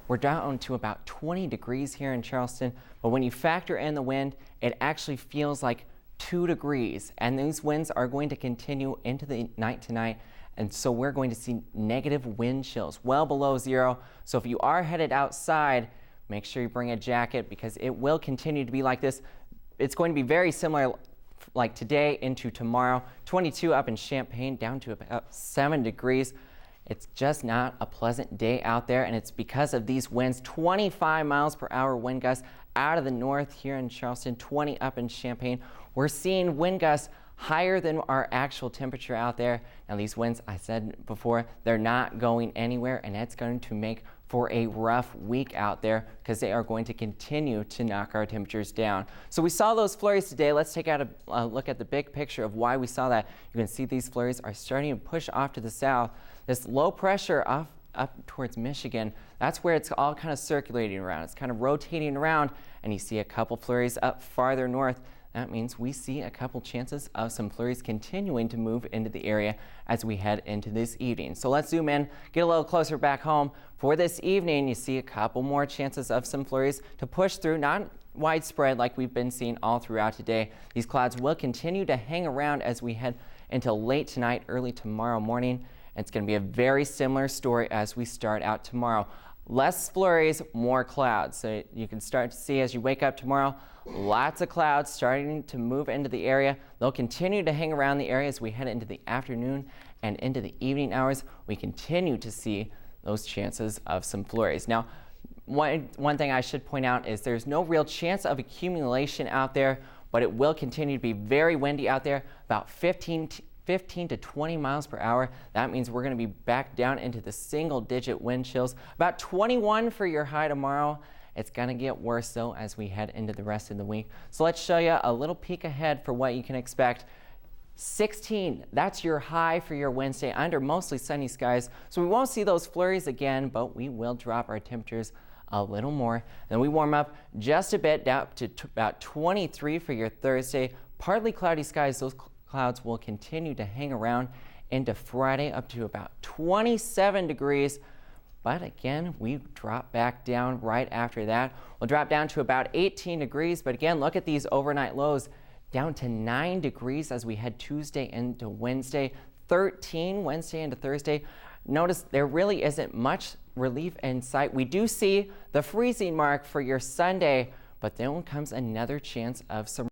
we're down to about 20 degrees here in Charleston. But when you factor in the wind, it actually feels like 2 degrees. And these winds are going to continue into the night tonight. And so we're going to see negative wind chills well below zero. So if you are headed outside, make sure you bring a jacket because it will continue to be like this. It's going to be very similar like today into tomorrow. 22 up in Champaign, down to about 7 degrees. It's just not a pleasant day out there, and it's because of these winds. 25 miles per hour wind gusts out of the north here in Charleston, 20 up in Champaign. We're seeing wind gusts higher than our actual temperature out there. Now these winds, I said before, they're not going anywhere, and it's going to make for a rough week out there because they are going to continue to knock our temperatures down. So we saw those flurries today. Let's take out a look at the big picture of why we saw that. You can see these flurries are starting to push off to the south. This low pressure up towards Michigan, that's where it's all kind of circulating around. It's kind of rotating around, and you see a couple flurries up farther north. That means we see a couple chances of some flurries continuing to move into the area as we head into this evening. So let's zoom in, get a little closer back home. For this evening, you see a couple more chances of some flurries to push through, not widespread like we've been seeing all throughout today. These clouds will continue to hang around as we head until late tonight, early tomorrow morning. It's going to be a very similar story as we start out tomorrow. Less flurries, more clouds. So you can start to see as you wake up tomorrow, lots of clouds starting to move into the area. They'll continue to hang around the area as we head into the afternoon and into the evening hours. We continue to see those chances of some flurries. Now, one thing I should point out is there's no real chance of accumulation out there, but it will continue to be very windy out there, about 15 to 20 miles per hour. That means we're going to be back down into the single-digit wind chills. About 21 for your high tomorrow. It's going to get worse, though, as we head into the rest of the week. So let's show you a little peek ahead for what you can expect. 16, that's your high for your Wednesday under mostly sunny skies. So we won't see those flurries again, but we will drop our temperatures a little more. Then we warm up just a bit down to about 23 for your Thursday. Partly cloudy skies. Those clouds will continue to hang around into Friday up to about 27 degrees. But again, we drop back down right after that. We'll drop down to about 18 degrees. But again, look at these overnight lows down to 9 degrees as we head Tuesday into Wednesday, 13 Wednesday into Thursday. Notice there really isn't much relief in sight. We do see the freezing mark for your Sunday, but then comes another chance of some